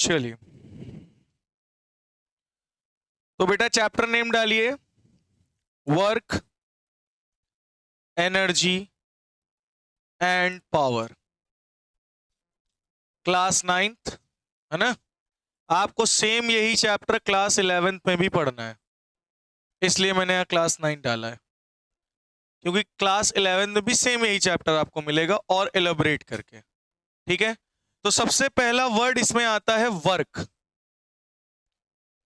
चलिए, तो बेटा चैप्टर नेम डालिए work, energy and power, class 9th है ना। आपको सेम यही चैप्टर क्लास 11th में भी पढ़ना है, इसलिए मैंने यहाँ क्लास 9 डाला है, क्योंकि क्लास 11th में भी सेम यही चैप्टर आपको मिलेगा और एलोबरेट करके। ठीक है, तो सबसे पहला वर्ड इसमें आता है वर्क।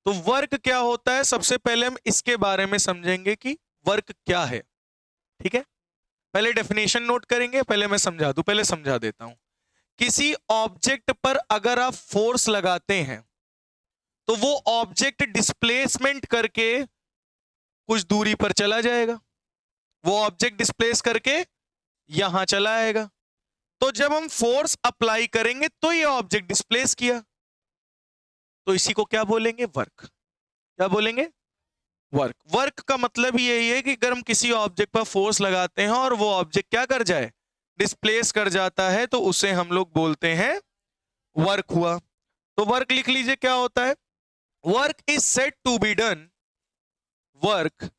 तो वर्क क्या होता है, सबसे पहले हम इसके बारे में समझेंगे कि वर्क क्या है। ठीक है, पहले डेफिनेशन नोट करेंगे, पहले मैं समझा दूं, पहले समझा देता हूं। किसी ऑब्जेक्ट पर अगर आप फोर्स लगाते हैं तो वो ऑब्जेक्ट डिस्प्लेसमेंट करके कुछ दूरी पर चला जाएगा, वो ऑब्जेक्ट डिस्प्लेस करके यहां चला आएगा। तो जब हम फोर्स अप्लाई करेंगे तो ये ऑब्जेक्ट डिस्प्लेस किया, तो इसी को क्या बोलेंगे, वर्क। क्या बोलेंगे, वर्क। वर्क का मतलब ही यही है कि अगर हम किसी ऑब्जेक्ट पर फोर्स लगाते हैं और वो ऑब्जेक्ट क्या कर जाए, डिस्प्लेस कर जाता है, तो उसे हम लोग बोलते हैं वर्क हुआ। तो वर्क लिख लीजिए क्या होता है, work is said to be done, work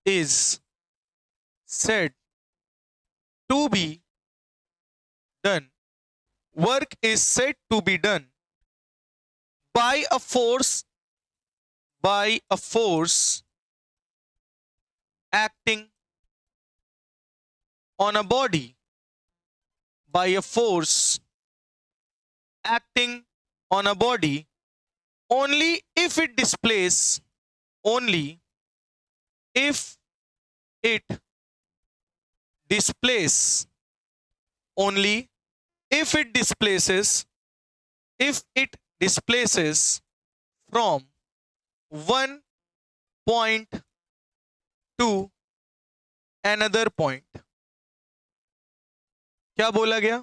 is said to be done, work is said to be done by a force, by a force acting on a body, by a force acting on a body only if it displaces, only if it displaces, only if it displaces, if it displaces from one point to another point। क्या बोला गया,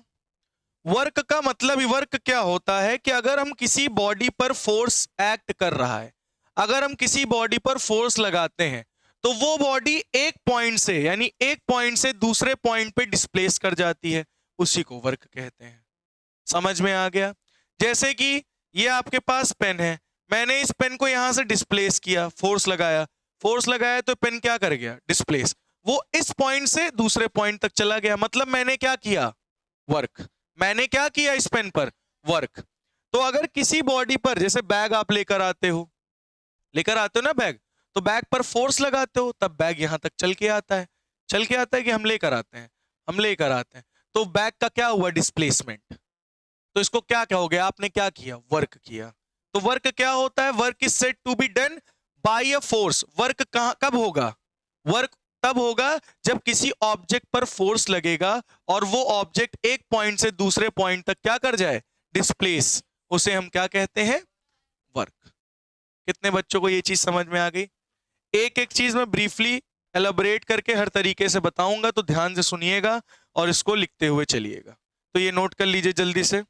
work का मतलब ही, work क्या होता है कि अगर हम किसी बॉडी पर फोर्स एक्ट कर रहा है, अगर हम किसी बॉडी पर फोर्स लगाते हैं तो वो बॉडी एक पॉइंट से, यानी एक पॉइंट से दूसरे पॉइंट पे डिस्प्लेस कर जाती है, उसी को वर्क कहते हैं। समझ में आ गया। जैसे कि ये आपके पास पेन है, मैंने इस पेन को यहां से डिस्प्लेस किया, फोर्स लगाया, फोर्स लगाया तो पेन क्या कर गया, डिस्प्लेस। वो इस पॉइंट से दूसरे पॉइंट तक चला गया, मतलब मैंने क्या किया, वर्क। मैंने क्या किया इस पेन पर, वर्क। तो अगर किसी बॉडी पर, जैसे बैग आप लेकर आते हो, लेकर आते हो ना बैग, तो बैग पर फोर्स लगाते हो, तब बैग यहां तक चल के आता है। चल के आता है कि हम लेकर आते हैं, हम लेकर आते हैं, तो बैग का क्या हुआ, डिस्प्लेसमेंट। तो इसको क्या कहोगे, आपने क्या किया, वर्क किया। तो वर्क क्या होता है, work is said to be done by a force. Work कहां, कब होगा, वर्क तब होगा जब किसी ऑब्जेक्ट पर फोर्स लगेगा और वो ऑब्जेक्ट एक पॉइंट से दूसरे पॉइंट तक क्या कर जाए, डिस्प्लेस, उसे हम क्या कहते हैं, वर्क। कितने बच्चों को ये चीज समझ में आ गई। एक एक चीज मैं ब्रीफली एलाबोरेट करके हर तरीके से बताऊंगा, तो ध्यान से सुनिएगा और इसको लिखते हुए चलिएगा। तो ये नोट कर लीजिए जल्दी से,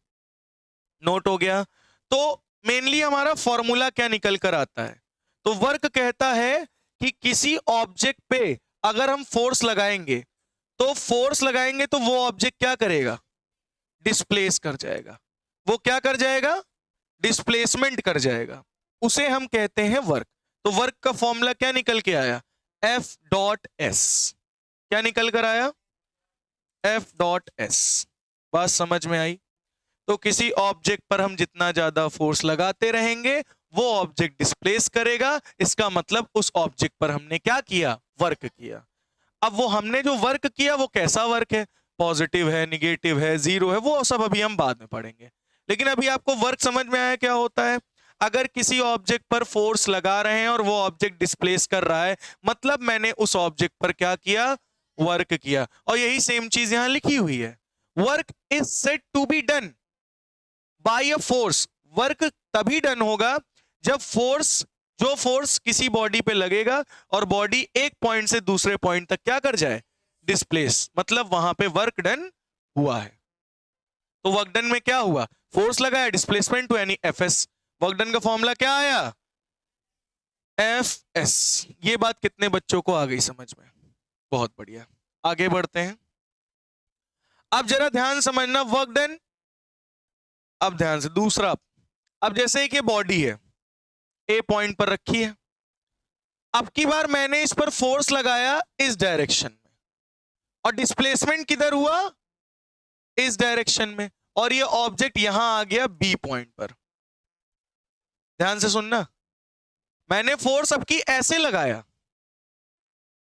नोट हो गया। तो मेनली हमारा फॉर्मूला क्या निकल कर आता है, तो वर्क कहता है कि किसी ऑब्जेक्ट पे अगर हम फोर्स लगाएंगे, तो फोर्स लगाएंगे तो वो ऑब्जेक्ट क्या करेगा, डिस्प्लेस कर जाएगा। वो क्या कर जाएगा, डिस्प्लेसमेंट कर जाएगा, उसे हम कहते हैं वर्क। तो वर्क का फॉर्मूला क्या निकल के आया, एफ डॉट एस। क्या निकल कर आया, एफ डॉट एस। बात समझ में आई। तो किसी ऑब्जेक्ट पर हम जितना ज्यादा फोर्स लगाते रहेंगे वो ऑब्जेक्ट डिस्प्लेस करेगा, इसका मतलब उस ऑब्जेक्ट पर हमने क्या किया, वर्क किया। अब वो हमने जो वर्क किया वो कैसा वर्क है, पॉजिटिव है, निगेटिव है, जीरो है, वो सब अभी हम बाद में पढ़ेंगे। लेकिन अभी आपको वर्क समझ में आया क्या होता है। अगर किसी ऑब्जेक्ट पर फोर्स लगा रहे हैं और वो ऑब्जेक्ट डिस्प्लेस कर रहा है, मतलब मैंने उस ऑब्जेक्ट पर क्या किया, वर्क किया। और यही सेम चीज यहां लिखी हुई है, work is said to be done by a force. Work तभी डन होगा जब फोर्स, जो फोर्स किसी बॉडी पे लगेगा और बॉडी एक पॉइंट से दूसरे पॉइंट तक क्या कर जाए, डिस्प्लेस, मतलब वहां पे वर्क डन हुआ है। तो वर्क डन में क्या हुआ, फोर्स लगाया, डिस्प्लेसमेंट हुआ, यानी एफ एस। वर्क डन का फॉर्मूला क्या आया, एफ एस। ये बात कितने बच्चों को आ गई समझ में, बहुत बढ़िया। आगे बढ़ते हैं। अब जरा ध्यान समझना, वर्क डन। अब ध्यान से दूसरा, अब जैसे एक ये बॉडी है, ए पॉइंट पर रखी है, अब की बार मैंने इस पर फोर्स लगाया इस डायरेक्शन में, और डिस्प्लेसमेंट किधर हुआ, इस डायरेक्शन में, और ये ऑब्जेक्ट यहां आ गया बी पॉइंट पर। ध्यान से सुनना, मैंने फोर्स अब की ऐसे लगाया,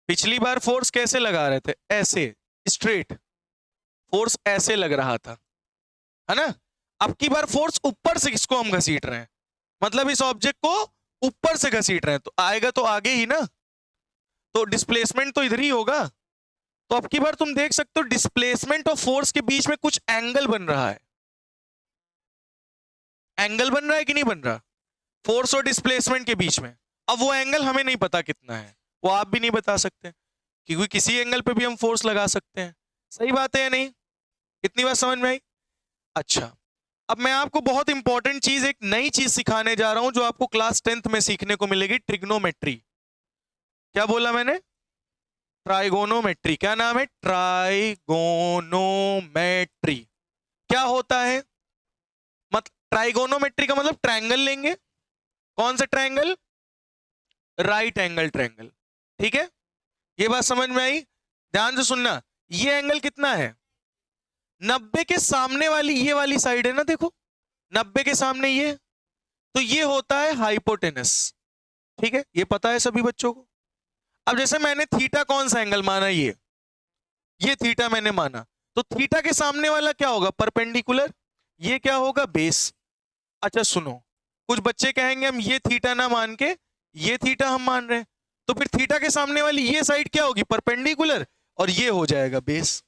पिछली बार फोर्स कैसे लगा रहे थे, ऐसे स्ट्रेट, फोर्स ऐसे लग रहा था, है ना। अब की बार फोर्स ऊपर से इसको हम घसीट रहे हैं, मतलब इस ऑब्जेक्ट को ऊपर से घसीट रहे हैं, तो आएगा तो आगे ही ना, तो डिस्प्लेसमेंट तो इधर ही होगा। तो अब की बार तुम देख सकते हो डिस्प्लेसमेंट और फोर्स के बीच में कुछ एंगल बन रहा है, एंगल बन रहा है कि नहीं बन रहा, फोर्स और डिस्प्लेसमेंट के बीच में। अब वो एंगल हमें नहीं पता कितना है, वो आप भी नहीं बता सकते, क्योंकि किसी एंगल पे भी हम फोर्स लगा सकते हैं। सही बात है या नहीं, इतनी बात समझ में आई। अच्छा, अब मैं आपको बहुत इंपॉर्टेंट चीज, एक नई चीज सिखाने जा रहा हूं जो आपको क्लास 10th में सीखने को मिलेगी, ट्रिग्नोमेट्री। क्या बोला मैंने, ट्राइगोनोमेट्री। क्या नाम है, ट्राइगोनोमेट्री। क्या होता है, मतलब ट्राइगोनोमेट्री का मतलब ट्रायंगल लेंगे, कौन सा ट्रायंगल, राइट एंगल ट्रायंगल, ठीक है। ये बात समझ में आई, ध्यान से सुनना। ये एंगल कितना है, 90 के सामने वाली ये वाली साइड है ना, देखो 90 के सामने ये, तो ये होता है हाइपोटेनस, ठीक है, ये पता है सभी बच्चों को। अब जैसे मैंने थीटा कौन सा एंगल माना, ये थीटा मैंने माना, तो थीटा के सामने वाला क्या होगा, परपेंडिकुलर, ये क्या होगा, बेस। अच्छा सुनो, कुछ बच्चे कहेंगे हम ये थीटा ना मान के ये थीटा हम मान रहे हैं, तो फिर थीटा के सामने वाली ये साइड क्या होगी, परपेंडिकुलर, और ये हो जाएगा बेस।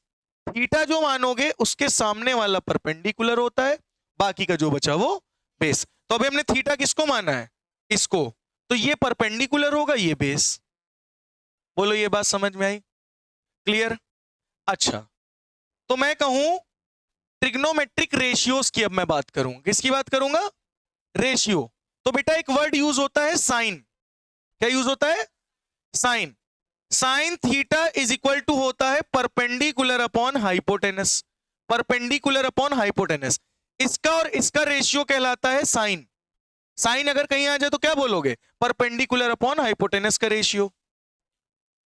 थीटा जो मानोगे उसके सामने वाला परपेंडिकुलर होता है, बाकी का जो बचा वो बेस। तो अभी हमने थीटा किसको माना है, इसको, तो ये परपेंडिकुलर होगा, ये बेस। बोलो ये बात समझ में आई, क्लियर। अच्छा, तो मैं कहूं ट्रिग्नोमेट्रिक रेशियोज की अब मैं बात करूं, किसकी बात करूंगा, रेशियो। तो बेटा एक वर्ड यूज होता है साइन, क्या यूज होता है, sine. Sine theta is equal to होता है perpendicular upon hypotenuse, perpendicular upon hypotenuse, इसका और इसका रेशियो कहलाता है साइन। साइन अगर कहीं आ जाए तो क्या बोलोगे, परपेंडिकुलर अपॉन हाइपोटेनस का रेशियो।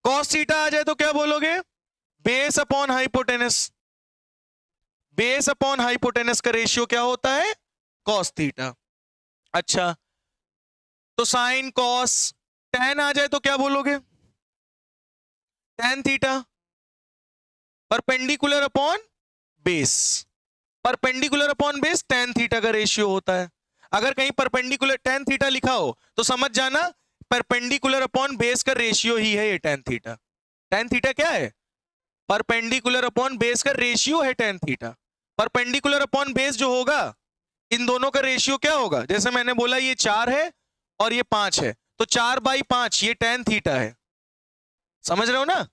कॉस थीटा आ जाए तो क्या बोलोगे, base upon hypotenuse, base upon hypotenuse का रेशियो क्या होता है, कॉस थीटा। अच्छा, तो साइन कॉस, tan आ जाए तो क्या बोलोगे, tan theta, perpendicular upon base, perpendicular upon base tan theta का रेशियो होता है। अगर कहीं परपेंडिकुलर tan थीटा लिखा हो तो समझ जाना परपेंडिकुलर अपॉन बेस का रेशियो ही है ये tan थीटा। tan थीटा क्या है, परपेंडिकुलर अपॉन बेस का रेशियो है tan theta. Perpendicular upon base जो होगा, इन दोनों का रेशियो क्या होगा, जैसे मैंने बोला ये 4 है और ये 5 है, तो 4/5 ये tan थीटा है, समझ रहे हो ना।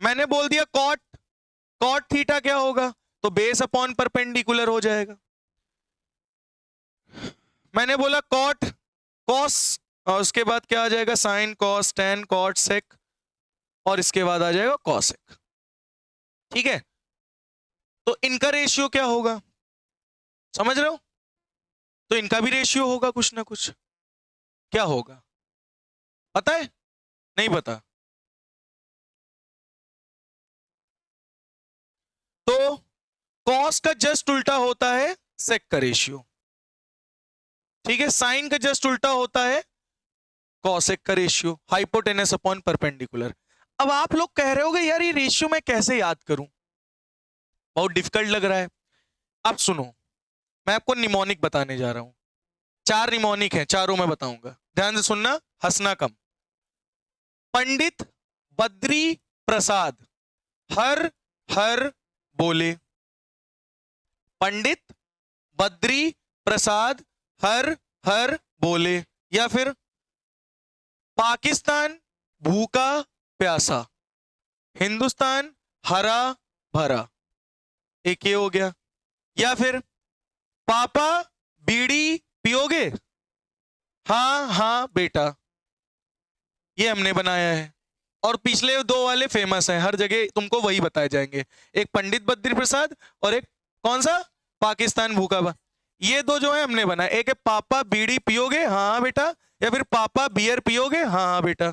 मैंने बोल दिया कॉट, कॉट थीटा क्या होगा, तो बेस अपॉन परपेंडिकुलर हो जाएगा। मैंने बोला कॉट कॉस, और उसके बाद क्या आ जाएगा, sine cos tan cot sec, और इसके बाद आ जाएगा कॉसेक, ठीक है। तो इनका रेशियो क्या होगा, समझ रहे हो, तो इनका भी रेशियो होगा कुछ ना कुछ, क्या होगा पता है, नहीं पता, तो कॉस का जस्ट उल्टा होता है सेक का रेशियो, ठीक है। साइन का जस्ट उल्टा होता है कॉसेक का रेशियो, हाइपोटेनस अपॉन परपेंडिकुलर। अब आप लोग कह रहे होगे यार ये रेशियो मैं कैसे याद करूं, बहुत डिफिकल्ट लग रहा है। अब सुनो, मैं आपको निमोनिक बताने जा रहा हूं, 4 निमोनिक हैं, चारों मैं बताऊंगा, ध्यान से सुनना, हंसना कम। पंडित बद्री प्रसाद हर हर बोले, पंडित बद्री प्रसाद हर हर बोले, या फिर पाकिस्तान भूखा प्यासा, हिंदुस्तान हरा भरा, एक ये हो गया। या फिर पापा बीड़ी पियोगे, हाँ हाँ बेटा, ये हमने बनाया है। और पिछले 2 वाले फेमस हैं, हर जगह तुमको वही बताए जाएंगे, एक पंडित बद्री प्रसाद और एक कौन सा, पाकिस्तान भूखा। ये दो जो है हमने बनाए, एक है पापा बीड़ी पियोगे, हाँ बेटा, या फिर पापा बियर पियोगे, हाँ बेटा।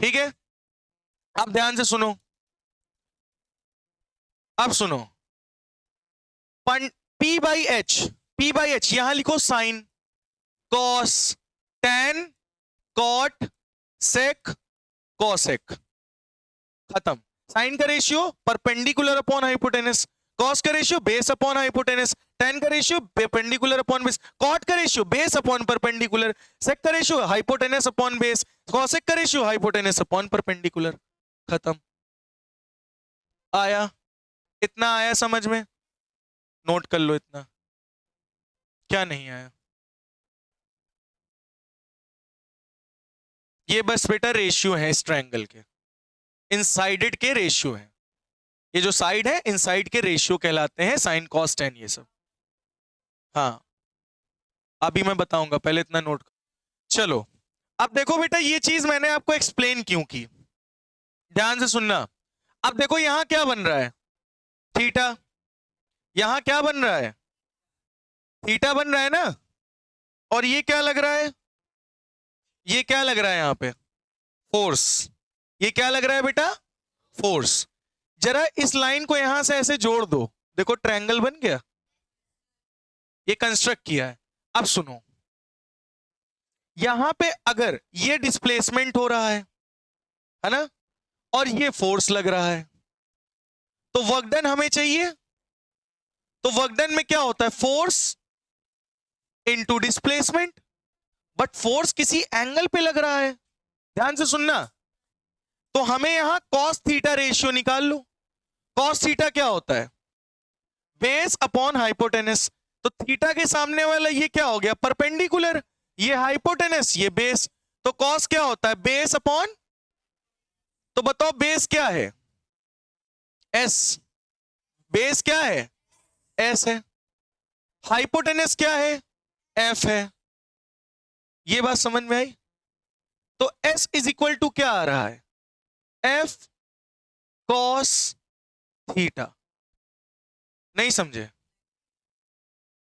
ठीक है, अब ध्यान से सुनो, अब सुनो, पी बाई एच, यहां लिखो sine, cos, tan, cot, sec, cosec, खत्म। साइन का ratio perpendicular upon hypotenuse, cos का ratio base upon hypotenuse, tan का ratio perpendicular upon base, cot का ratio base upon perpendicular, sec का ratio hypotenuse upon base, cosec का ratio hypotenuse upon perpendicular, खत्म। आया? इतना आया समझ में? नोट कर लो इतना। क्या नहीं आया? ये बस बेटा रेशियो है इस ट्रायंगल के, इनसाइडेड के रेशियो है। ये जो साइड है इनसाइड के रेशियो कहलाते हैं, साइन कॉस टेन ये सब। हाँ अभी मैं बताऊंगा, पहले इतना नोट। चलो अब देखो बेटा, ये चीज मैंने आपको एक्सप्लेन क्यों की, ध्यान से सुनना। अब देखो यहां क्या बन रहा है, थीटा, यहां क्या बन रहा है, थीटा बन रहा है ना, और ये क्या लग रहा है, ये क्या लग रहा है यहां पे, फोर्स। ये क्या लग रहा है बेटा, फोर्स। जरा इस लाइन को यहां से ऐसे जोड़ दो, देखो ट्रायंगल बन गया, ये कंस्ट्रक्ट किया है। अब सुनो, यहां पे अगर ये डिस्प्लेसमेंट हो रहा है ना, और ये फोर्स लग रहा है, तो वर्क डन हमें चाहिए। तो वर्क डन में क्या होता है, force into displacement, but force किसी एंगल पे लग रहा है, ध्यान से सुनना। तो हमें यहां कॉस थीटा रेशियो निकाल लो। कॉस थीटा क्या होता है, बेस अपॉन हाइपोटेनस। तो थीटा के सामने वाला ये क्या हो गया, परपेंडिकुलर, ये हाइपोटेनस, ये बेस। तो कॉस क्या होता है, बेस अपॉन, तो बताओ बेस क्या है, एस, बेस क्या है, एस है, हाइपोटेनस क्या है, एफ है। ये बात समझ में आई? तो एस इज इक्वल टू क्या आ रहा है, एफ कॉस थीटा। नहीं समझे?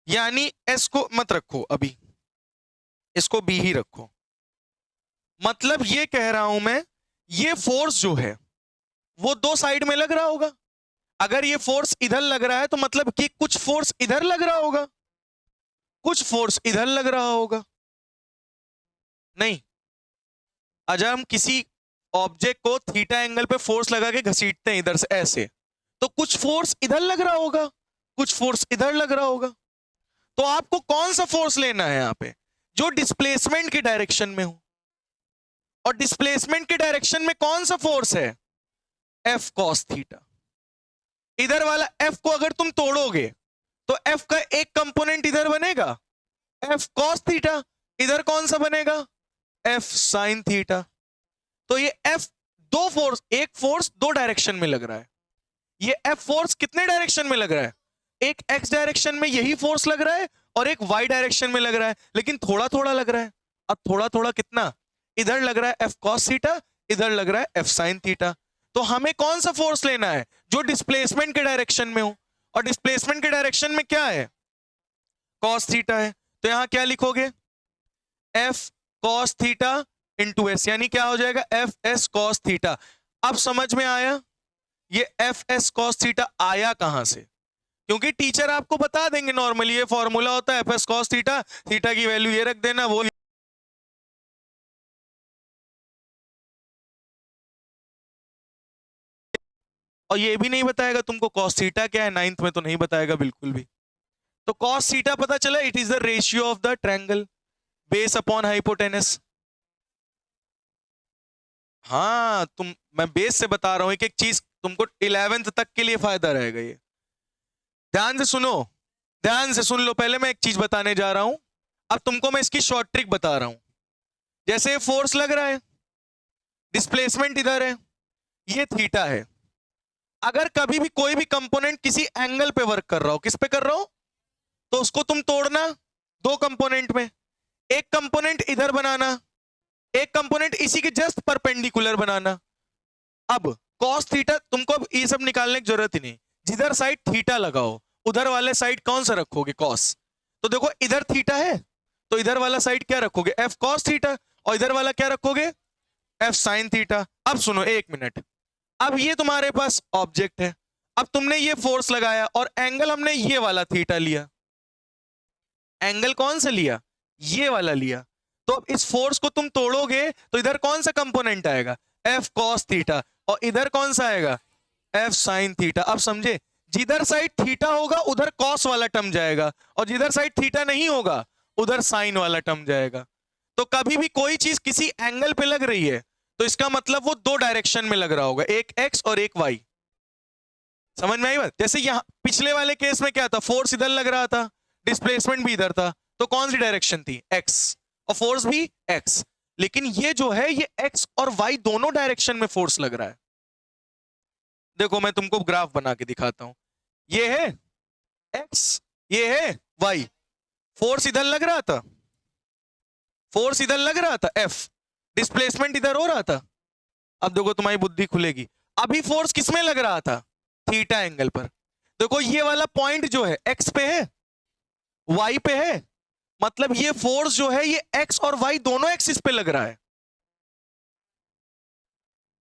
यानी एस को मत रखो अभी, इसको बी ही रखो। मतलब ये कह रहा हूं मैं, ये फोर्स जो है वो दो साइड में लग रहा होगा। अगर ये फोर्स इधर लग रहा है तो मतलब कि कुछ फोर्स इधर लग रहा होगा, कुछ फोर्स इधर लग रहा होगा। नहीं, अगर हम किसी ऑब्जेक्ट को थीटा एंगल पे फोर्स लगा के घसीटते हैं इधर से ऐसे, तो कुछ फोर्स इधर लग रहा होगा, कुछ फोर्स इधर लग रहा होगा। तो आपको कौन सा फोर्स लेना है यहां पे, जो डिस्प्लेसमेंट के डायरेक्शन में हो। और डिस्प्लेसमेंट के डायरेक्शन में कौन सा फोर्स है, एफ कॉस थीटा। इधर वाला एफ को अगर तुम तोड़ोगे तो एफ का एक कंपोनेंट इधर बनेगा, एफ कॉस थीटा, इधर कौन सा बनेगा, एफ साइन थीटा। तो ये एफ दो फोर्स, एक फोर्स दो डायरेक्शन में लग रहा है। ये एफ फोर्स कितने डायरेक्शन में लग रहा है, एक एक्स डायरेक्शन में यही फोर्स लग रहा है, और एक वाई डायरेक्शन में लग रहा है, लेकिन थोड़ा थोड़ा लग रहा है। अब थोड़ा थोड़ा कितना, इधर लग रहा है एफ कॉस थीटा, इधर लग रहा है एफ साइन थीटा। तो हमें कौन सा फोर्स लेना है, जो डिस्प्लेसमेंट के डायरेक्शन में हो, और डिस्प्लेसमेंट के डायरेक्शन में क्या है, कॉस थीटा है। तो यहां क्या लिखोगे, F cos theta into S, यानी क्या हो जाएगा, एफ एस कॉस थीटा। अब समझ में आया, ये एफ एस कॉस थीटा आया कहां से, क्योंकि टीचर आपको बता देंगे नॉर्मली ये फॉर्मूला होता है F S cos theta, theta की वैल्यू ये रख देना, वो और ये भी नहीं बताएगा तुमको कॉस थीटा क्या है, नाइन्थ में तो नहीं बताएगा बिल्कुल भी। तो कॉस थीटा पता चला, it is the ratio of the triangle base upon hypotenuse. हाँ मैं बेस से बता रहा हूं, एक एक चीज तुमको 11th तक के लिए फायदा रहेगा ये। ध्यान से सुनो, ध्यान से सुन लो, पहले मैं एक चीज बताने जा रहा हूं, अब तुमको मैं इसकी शॉर्ट ट्रिक बता रहा हूं। जैसे फोर्स लग रहा है, डिस्प्लेसमेंट इधर है, ये थीटा है। अगर कभी भी कोई भी कंपोनेंट किसी एंगल पे वर्क कर रहा हो, किस पे कर रहा हो, तो उसको तुम तोड़ना दो कंपोनेंट में, एक कंपोनेंट इधर बनाना, एक कंपोनेंट इसी के जस्ट परपेंडिकुलर बनाना। अब कॉस थीटा तुमको अब ये सब निकालने की जरूरत ही नहीं, जिधर साइड थीटा लगाओ उधर वाले साइड कौन सा रखोगे? कॉस। तो देखो इधर थीटा है तो इधर वाला साइड क्या रखोगे? F cos theta. और इधर वाला क्या रखोगे? F sine theta. अब सुनो एक मिनट, अब ये तुम्हारे पास ऑब्जेक्ट है, अब तुमने ये फोर्स लगाया और एंगल हमने ये वाला थीटा लिया। एंगल कौन सा लिया? ये वाला लिया। तो अब इस फोर्स को तुम तोड़ोगे तो इधर कौन सा कंपोनेंट आएगा? F cos theta. और इधर कौन सा आएगा? F sine theta. अब समझे, जिधर साइड थीटा होगा उधर कॉस वाला टर्म जाएगा, और जिधर साइड थीटा नहीं होगा उधर साइन वाला टर्म जाएगा। तो कभी भी कोई चीज किसी एंगल पे लग रही है तो इसका मतलब वो दो डायरेक्शन में लग रहा होगा, एक एक्स और एक वाई। समझ में आई बात? जैसे यहां पिछले वाले केस में क्या था? फोर्स इधर लग रहा था, डिस्प्लेसमेंट भी इधर था, तो कौन सी डायरेक्शन थी? एक्स, और फोर्स भी एक्स। लेकिन ये जो है ये एक्स और वाई दोनों डायरेक्शन में फोर्स लग रहा है। देखो मैं तुमको ग्राफ बना के दिखाता हूं। ये है एक्स, ये है वाई। फोर्स इधर लग रहा था, फोर्स इधर लग रहा था एफ, डिस्प्लेसमेंट इधर हो रहा था। अब देखो तुम्हारी बुद्धि खुलेगी, अभी फोर्स किसमें लग रहा था? थीटा एंगल पर। देखो ये वाला पॉइंट जो है एक्स पे है, वाई पे है, मतलब ये फोर्स जो है ये एक्स और वाई दोनों एक्सिस पे लग रहा है।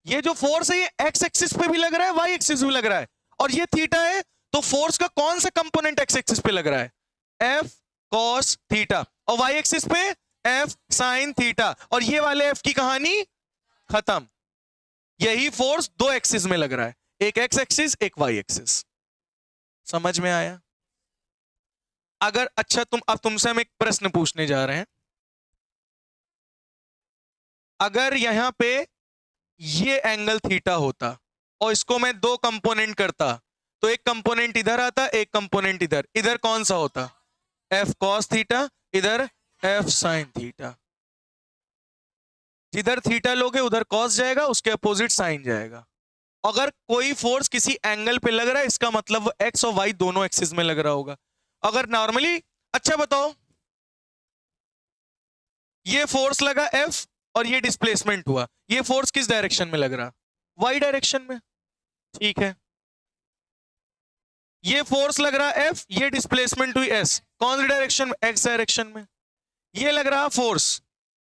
ये जो फोर्स है ये एक्स एक्सिस पे भी लग रहा है, वाई एक्सिस भी लग रहा है, और ये थीटा है, तो फोर्स का कौन सा कंपोनेंट एक्स एक्सिस पे लग रहा है? F cos theta. और वाई एक्सिस पे एफ साइन थीटा। और ये वाले एफ की कहानी खत्म। यही फोर्स दो एक्सिस में लग रहा है, एक एक्स एक्सिस एक वाई एक्सिस। समझ में आया? अगर अच्छा अब तुमसे हम एक प्रश्न पूछने जा रहे हैं, अगर यहां पे ये एंगल थीटा होता और इसको मैं दो कंपोनेंट करता, तो एक कंपोनेंट इधर आता, एक कंपोनेंट इधर, इधर कौन सा होता? एफ कॉस थीटा, इधर एफ साइन थीटा। जिधर थीटा लोगे उधर कॉस जाएगा, उसके अपोजिट साइन जाएगा। अगर कोई फोर्स किसी एंगल पे लग रहा है इसका मतलब वो एक्स और वाई दोनों एक्सिस में लग रहा होगा। अगर नॉर्मली, अच्छा बताओ, ये फोर्स लगा एफ और ये डिस्प्लेसमेंट हुआ, ये फोर्स किस डायरेक्शन में लग रहा? वाई डायरेक्शन में। ठीक है, ये फोर्स लग रहा एफ, ये डिस्प्लेसमेंट हुई एस, कौन सी डायरेक्शन में? एक्स डायरेक्शन में। ये लग रहा फोर्स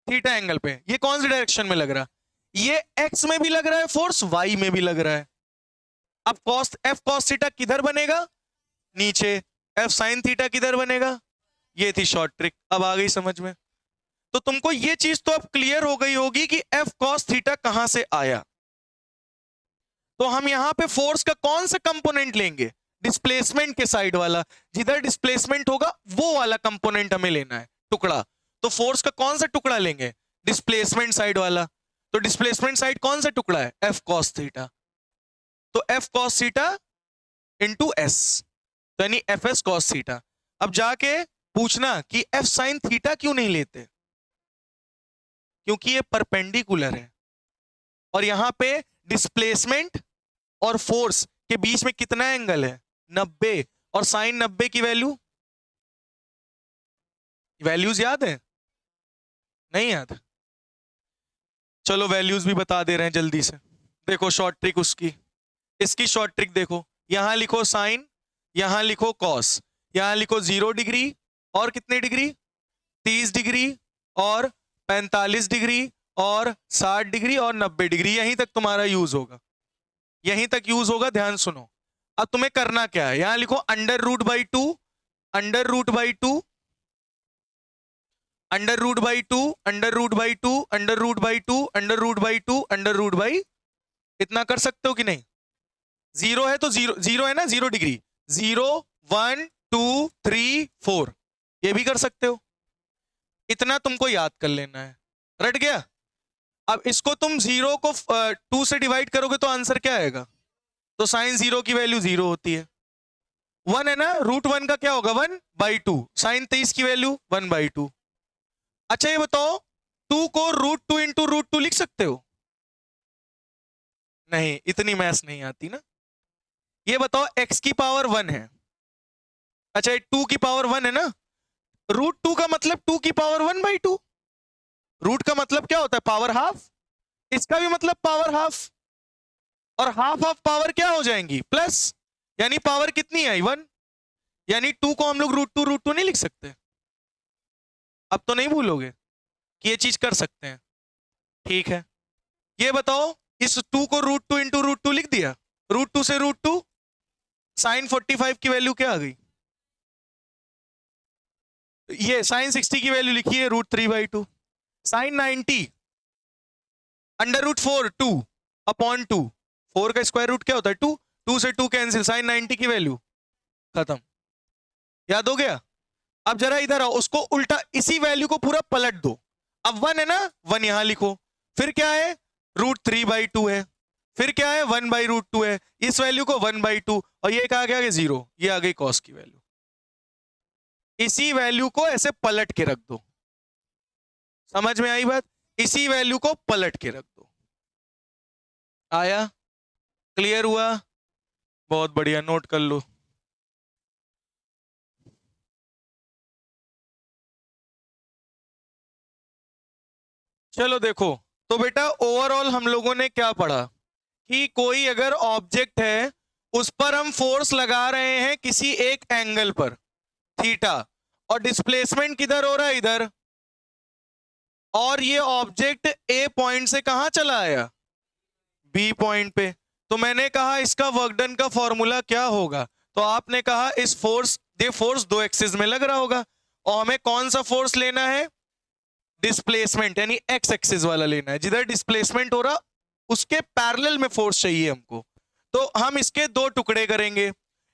थीटा एंगल पे, ये कौन सी डायरेक्शन में लग रहा? ये एक्स में भी लग रहा है फोर्स, वाई में भी लग रहा है। अब कॉस एफ कॉस थीटा किधर बनेगा? नीचे। एफ साइन थीटा किधर बनेगा? ये थी शॉर्ट ट्रिक। अब आ गई समझ में? तो तुमको ये चीज तो अब क्लियर हो गई होगी कि एफ कॉस थीटा कहां से आया। तो हम यहां पे फोर्स का कौन सा कंपोनेंट लेंगे? डिस्प्लेसमेंट के साइड वाला। जिधर डिस्प्लेसमेंट होगा वो वाला कंपोनेंट हमें लेना है, टुकड़ा। तो फोर्स का कौन सा टुकड़ा लेंगे? डिस्प्लेसमेंट साइड वाला। तो डिस्प्लेसमेंट साइड कौन सा टुकड़ा है? F cos theta. तो F cos theta into S, तो यानी एफ एस कॉस थीटा। अब जाके पूछना कि एफ साइन थीटा क्यों नहीं लेते? क्योंकि ये परपेंडिकुलर है, और यहां पे डिस्प्लेसमेंट और फोर्स के बीच में कितना एंगल है? 90। और साइन 90 की वैल्यूज याद है? नहीं याद? चलो वैल्यूज भी बता दे रहे हैं जल्दी से। देखो शॉर्ट ट्रिक उसकी, इसकी शॉर्ट ट्रिक देखो। यहां लिखो साइन, यहां लिखो कॉस, यहां लिखो 0 डिग्री और कितने डिग्री? 30 डिग्री और 45 डिग्री और 60 डिग्री और 90 डिग्री। यहीं तक तुम्हारा यूज होगा, यहीं तक यूज होगा। ध्यान सुनो, अब तुम्हें करना क्या है? यहां लिखो under root by two, under root by two, under root by two, under root by two, under root by two, under root by two, under root by, इतना कर सकते हो कि नहीं? 0 है तो 0 0 है ना, 0 डिग्री, 0 1 2 3 4, ये भी कर सकते हो। इतना तुमको याद कर लेना है। रट गया? अब इसको तुम 0 को 2 से डिवाइड करोगे तो आंसर क्या आएगा? तो साइन 0 की वैल्यू 0 होती है। 1 है ना, रूट 1 का क्या होगा? 1/2। साइन 23 की वैल्यू 1/2। अच्छा ये बताओ, 2 को रूट 2 इंटू रूट 2 लिख सकते हो? नहीं, इतनी मैथ्स नहीं आती ना। ये बताओ x की पावर 1 है, अच्छा 2 की पावर 1 है ना, रूट 2 का मतलब 2 की पावर 1/2। रूट का मतलब क्या होता है? Power half. इसका भी मतलब पावर हाफ, और हाफ ऑफ पावर क्या हो जाएंगी? प्लस, यानी पावर कितनी आई? 1। यानी 2 को हम लोग रूट टू नहीं लिख सकते? अब तो नहीं भूलोगे कि ये चीज कर सकते हैं? ठीक है, ये बताओ, इस 2 को रूट टू लिख दिया, रूट टू से रूट टू, साइन 45 की वैल्यू क्या आ गई? ये साइन 60 की वैल्यू लिखी है √3/2, साइन 90 √4 2 अपॉन 2, 4 का स्क्वायर रूट क्या होता है 2, 2 से 2 कैंसिल, साइन 90 की वैल्यू खत्म। याद हो गया? अब जरा इधर आओ, उसको उल्टा, इसी वैल्यू को पूरा पलट दो। अब 1 है ना, 1 यहां लिखो, फिर क्या है √3/2 है, फिर क्या है 1/√2 है, इस वैल्यू को 1/2, और ये कहा गया 0, ये आ गई कॉस की वैल्यू। इसी वैल्यू को ऐसे पलट के रख दो, समझ में आई बात? इसी वैल्यू को पलट के रख दो। आया? क्लियर हुआ? बहुत बढ़िया, नोट कर लो। चलो देखो, तो बेटा ओवरऑल हम लोगों ने क्या पढ़ा कि कोई अगर ऑब्जेक्ट है, उस पर हम फोर्स लगा रहे हैं किसी एक एंगल पर थीटा, और डिस्प्लेसमेंट किधर हो रहा है? इधर। और ये ऑब्जेक्ट ए पॉइंट से कहां चला आया? बी पॉइंट पे। तो मैंने कहा इसका वर्क डन का फॉर्मूला क्या होगा? तो आपने कहा इस फोर्स, ये फोर्स दो एक्सिस में लग रहा होगा, और हमें कौन सा फोर्स लेना है? डिस्प्लेसमेंट, यानी एक्स एक्सिस वाला लेना है, जिधर डिस्प्लेसमेंट हो रहा उसके पैरेलल में फोर्स चाहिए हमको। तो हम इसके दो टुकड़े करेंगे,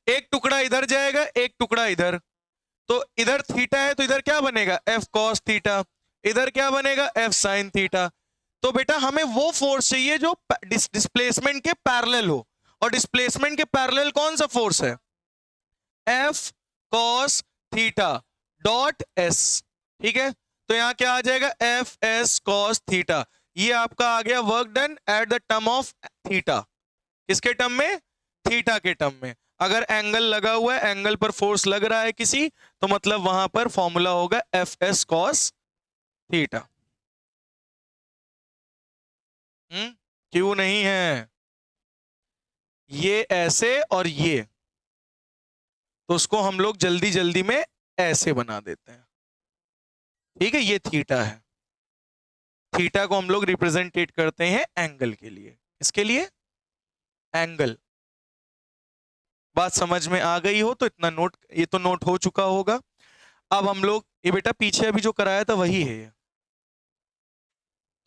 एक टुकड़ा इधर जाएगा, एक टुकड़ा इधर। तो इधर थीटा है, तो इधर क्या बनेगा? एफ कॉस थीटा, इधर क्या बनेगा? F sine theta. तो बेटा हमें वो फोर्स चाहिए जो डिस्प्लेसमेंट के पैरेलल हो, और डिस्प्लेसमेंट के पैरेलल कौन सा फोर्स है? F cos theta dot S. ठीक है, तो यहां क्या आ जाएगा? F S cos theta. ये आपका आ गया work done at the term of theta. किसके टर्म में? थीटा के टर्म में। अगर एंगल लगा हुआ है, एंगल पर फोर्स लग रहा है किसी, तो मतलब वहां पर फॉर्मूला होगा एफ एस कॉस थीटा। क्यों नहीं है? ये ऐसे और ये, तो उसको हम लोग जल्दी जल्दी में ऐसे बना देते हैं। ठीक है, ये थीटा है, थीटा को हम लोग रिप्रेजेंटेट करते हैं एंगल के लिए। इसके लिए एंगल। बात समझ में आ गई हो तो इतना नोट, ये तो नोट हो चुका होगा। अब हम लोग, ये बेटा पीछे अभी जो कराया था वही है ये।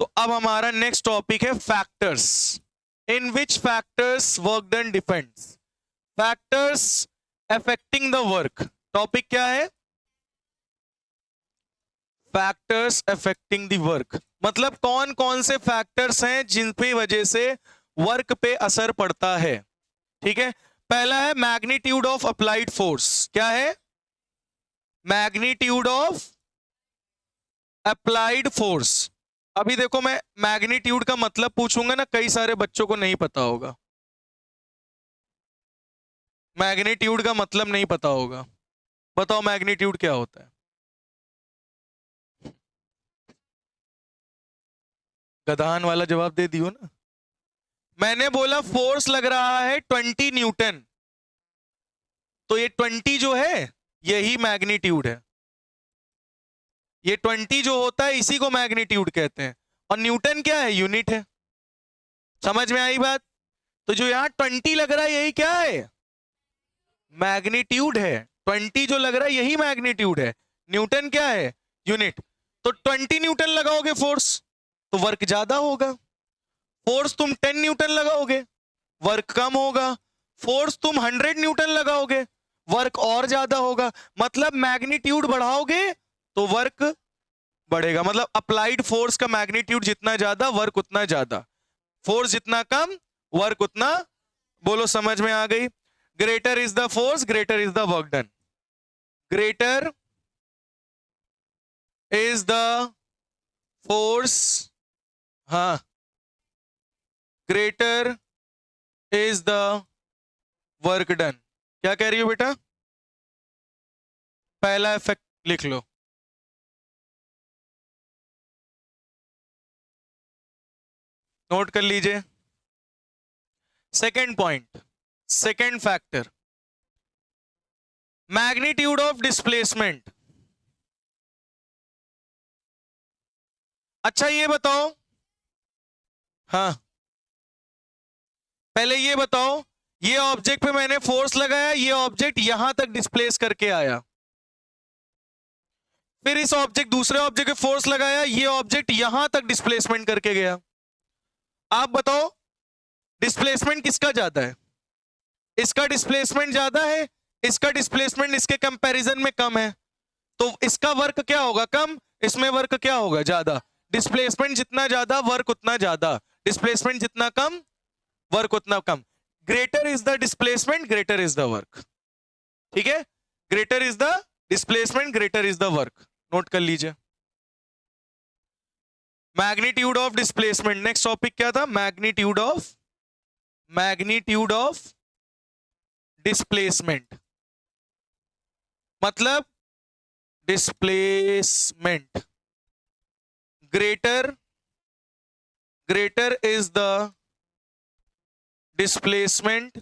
तो अब हमारा नेक्स्ट टॉपिक है factors. In which factors work done depends. Factors affecting the work. Topic क्या है? फैक्टर्स अफेक्टिंग द वर्क, मतलब कौन कौन से फैक्टर्स हैं जिन पे वजह से वर्क पे असर पड़ता है। ठीक है, पहला है मैग्नीट्यूड ऑफ अप्लाइड फोर्स। क्या है? Magnitude of applied force. अभी देखो, मैं मैग्नीट्यूड का मतलब पूछूंगा ना, कई सारे बच्चों को नहीं पता होगा, मैग्नीट्यूड का मतलब नहीं पता होगा। बताओ मैग्नीट्यूड क्या होता है? गधान वाला जवाब दे दियो ना। मैंने बोला फोर्स लग रहा है 20 न्यूटन, तो ये 20 जो है यही मैग्नीट्यूड है। ये 20 जो होता है इसी को मैग्नीट्यूड कहते हैं, और न्यूटन क्या है? यूनिट है। समझ में आई बात? तो जो यहां 20 लग रहा है यही क्या है? मैग्नीट्यूड है। 20 जो लग रहा है यही मैग्नीट्यूड है, न्यूटन क्या है? यूनिट। तो 20 न्यूटन लगाओगे फोर्स तो वर्क ज्यादा होगा, फोर्स तुम 10 न्यूटन लगाओगे वर्क कम होगा, फोर्स तुम 100 न्यूटन लगाओगे वर्क और ज्यादा होगा। मतलब मैग्नीट्यूड बढ़ाओगे तो वर्क बढ़ेगा, मतलब अप्लाइड फोर्स का मैग्नीट्यूड जितना ज्यादा वर्क उतना ज्यादा, फोर्स जितना कम वर्क उतना। बोलो समझ में आ गई? Greater is the force, greater is the work done. Greater is the force, हाँ, greater is the work done. क्या कह रही हो बेटा? पहला इफेक्ट लिख लो, नोट कर लीजिए। Second point, second factor, magnitude of displacement. अच्छा ये बताओ, हाँ पहले ये बताओ, ये ऑब्जेक्ट पे मैंने फोर्स लगाया, ये ऑब्जेक्ट यहां तक डिस्प्लेस करके आया, फिर इस ऑब्जेक्ट दूसरे ऑब्जेक्ट पे फोर्स लगाया, ये ऑब्जेक्ट यहां तक डिस्प्लेसमेंट करके गया। आप बताओ डिस्प्लेसमेंट किसका ज्यादा है? इसका डिस्प्लेसमेंट ज्यादा है, इसका डिस्प्लेसमेंट इसके कंपैरिजन में कम है, तो इसका वर्क क्या होगा? कम, इसमें वर्क क्या होगा? ज्यादा। डिस्प्लेसमेंट जितना ज्यादा वर्क उतना ज्यादा, डिस्प्लेसमेंट जितना कम वर्क उतना कम। Greater is the displacement, greater is the work. ठीक है, greater is the displacement, greater is the work. Note कर लीजिए। Magnitude of displacement. Next topic क्या था? मैग्नीट्यूड ऑफ डिस्प्लेसमेंट, मतलब displacement greater is the displacement,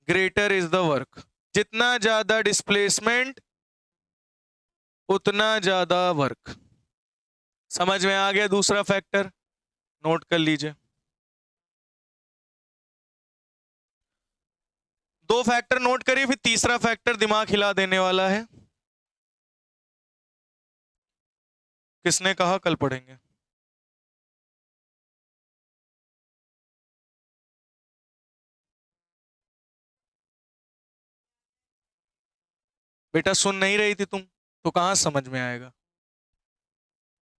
greater is the work. जितना ज्यादा displacement उतना ज्यादा वर्क। समझ में आ गया? दूसरा फैक्टर नोट कर लीजिए। दो फैक्टर नोट करिए, फिर तीसरा फैक्टर दिमाग हिला देने वाला है। किसने कहा कल पढ़ेंगे? बेटा सुन नहीं रही थी तुम, तो कहां समझ में आएगा?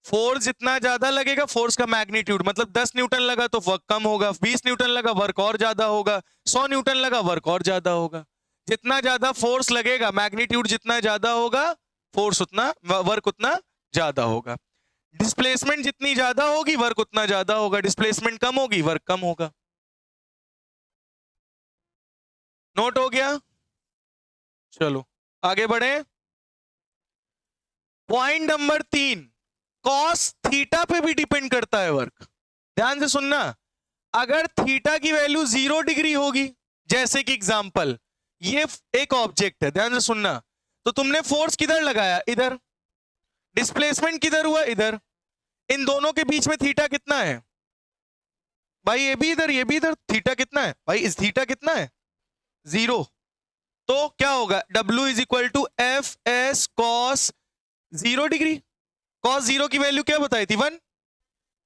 फोर्स जितना ज्यादा लगेगा, फोर्स का मैग्नीट्यूड, मतलब 10 न्यूटन लगा तो वर्क कम होगा, 20 न्यूटन लगा वर्क और ज्यादा होगा, 100 न्यूटन लगा वर्क और ज्यादा होगा। जितना ज्यादा फोर्स लगेगा, मैग्नीट्यूड जितना ज्यादा होगा, फोर्स उतना, वर्क उतना ज्यादा होगा। डिस्प्लेसमेंट जितनी ज्यादा होगी वर्क उतना ज्यादा होगा, डिस्प्लेसमेंट कम होगी वर्क कम होगा। नोट हो गया? चलो आगे बढ़े। पॉइंट नंबर 3, कॉस थीटा पे भी डिपेंड करता है वर्क। ध्यान से सुनना, अगर थीटा की वैल्यू 0 डिग्री होगी, जैसे कि एग्जांपल ये एक ऑब्जेक्ट है, ध्यान से सुनना, तो तुमने फोर्स किधर लगाया? इधर। डिस्प्लेसमेंट किधर हुआ? इधर। इन दोनों के बीच में थीटा कितना है भाई? ये भी इधर, ये भी इधर। थीटा कितना है भाई? इस थीटा कितना है? 0। तो क्या होगा? W is equal to F S cos 0 degree. Cos 0 की वैल्यू क्या बताई थी? 1।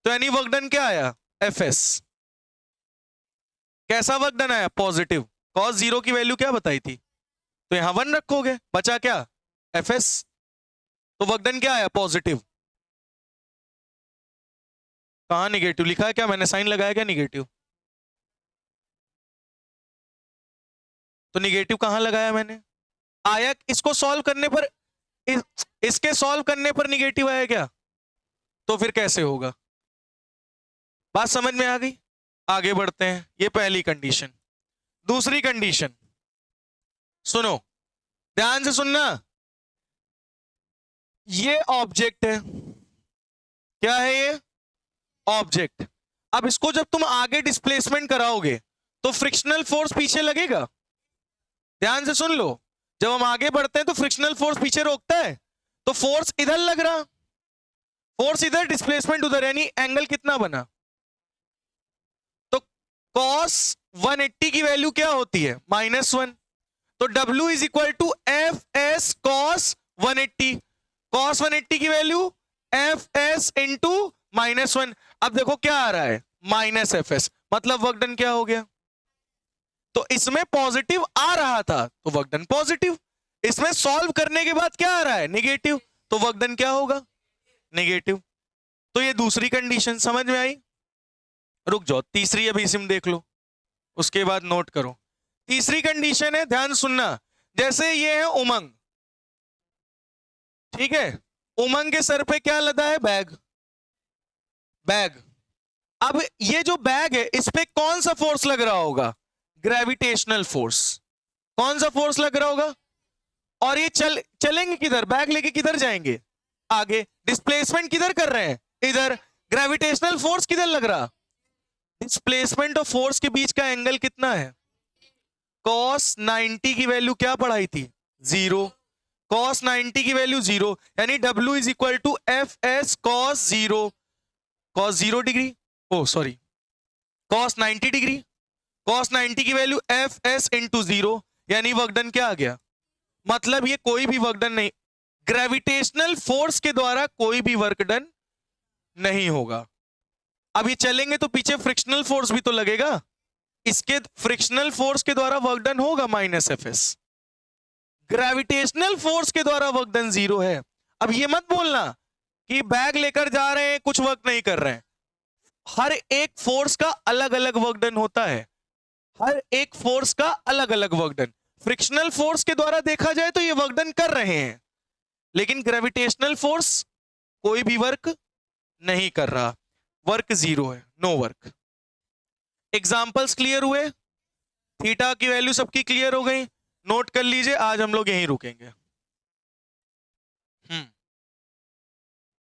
तो यानी वर्क डन क्या आया? F S. कैसा वर्क डन आया? पॉजिटिव। कॉस 0 की वैल्यू क्या बताई थी? तो यहां 1 रखोगे, बचा क्या? F S. तो वर्क डन क्या आया? पॉजिटिव। कहां निगेटिव लिखा है? क्या मैंने साइन लगाया क्या निगेटिव? तो निगेटिव कहां लगाया मैंने? आया, इसको सॉल्व करने पर इसके सॉल्व करने पर निगेटिव आया क्या? तो फिर कैसे होगा? बात समझ में आ गई? आगे बढ़ते हैं। ये पहली कंडीशन। दूसरी कंडीशन सुनो, ध्यान से सुनना। ये ऑब्जेक्ट है, क्या है ये? ऑब्जेक्ट। अब इसको जब तुम आगे डिस्प्लेसमेंट कराओगे तो फ्रिक्शनल फोर्स पीछे लगेगा। ध्यान से सुन लो, जब हम आगे बढ़ते हैं तो फ्रिक्शनल फोर्स पीछे रोकता है, तो फोर्स इधर लग रहा, फोर्स इधर, डिस्प्लेसमेंट उधर, यानी एंगल कितना बना? तो cos 180 की वैल्यू क्या होती है? -1। तो W is equal to F S cos 180। Cos 180 की वैल्यू एफ एस इंटू -1। अब देखो क्या आ रहा है? माइनस एफ एस, मतलब वर्क डन क्या हो गया? तो इसमें पॉजिटिव आ रहा था तो वर्क डन पॉजिटिव, इसमें सॉल्व करने के बाद क्या आ रहा है? नेगेटिव, तो वर्क डन क्या होगा? नेगेटिव। तो ये दूसरी कंडीशन समझ में आई? रुक जाओ, तीसरी अभी सिम देख लो, उसके बाद नोट करो। तीसरी कंडीशन है, ध्यान सुनना, जैसे ये है उमंग, ठीक है? उमंग के सर पे क्या लदा है? बैग। बैग। अब ये जो बैग है, इस पे कौन सा फोर्स लग रहा होगा? Gravitational force. कौन सा फोर्स लग रहा होगा? और ये चलेंगे किधर? बैग लेके किधर जाएंगे? आगे। डिस्प्लेसमेंट किधर कर रहे हैं? इधर। ग्रेविटेशनल फोर्स किधर लग रहा? डिस्प्लेसमेंट और फोर्स के बीच का एंगल कितना है? cos 90 की वैल्यू क्या पढ़ाई थी? 0। cos 90 की वैल्यू 0, यानी W is equal to F S cos 0, cos 0 degree, oh sorry cos 90 degree, cos 90 की वैल्यू एफ एस इंटू 0, यानी वर्क डन क्या आ गया? मतलब ये कोई भी वर्क डन नहीं, ग्रेविटेशनल फोर्स के द्वारा कोई भी वर्क डन नहीं होगा। अब ये चलेंगे तो पीछे फ्रिक्शनल फोर्स भी तो लगेगा, इसके फ्रिक्शनल फोर्स के द्वारा वर्क डन होगा minus F S, gravitational force के द्वारा वर्क डन 0 है। अब ये मत बोलना कि बैग लेकर जा रहे हैं कुछ वर्क नहीं कर रहे हैं, हर एक फोर्स का अलग अलग वर्क डन होता है, हर एक फोर्स का अलग अलग वर्क डन। फ्रिक्शनल फोर्स के द्वारा देखा जाए तो ये वर्क डन कर रहे हैं, लेकिन ग्रेविटेशनल फोर्स कोई भी वर्क नहीं कर रहा, वर्क 0 है, नो वर्क। एग्जाम्पल्स क्लियर हुए? थीटा की वैल्यू सबकी क्लियर हो गई? नोट कर लीजिए, आज हम लोग यहीं रुकेंगे।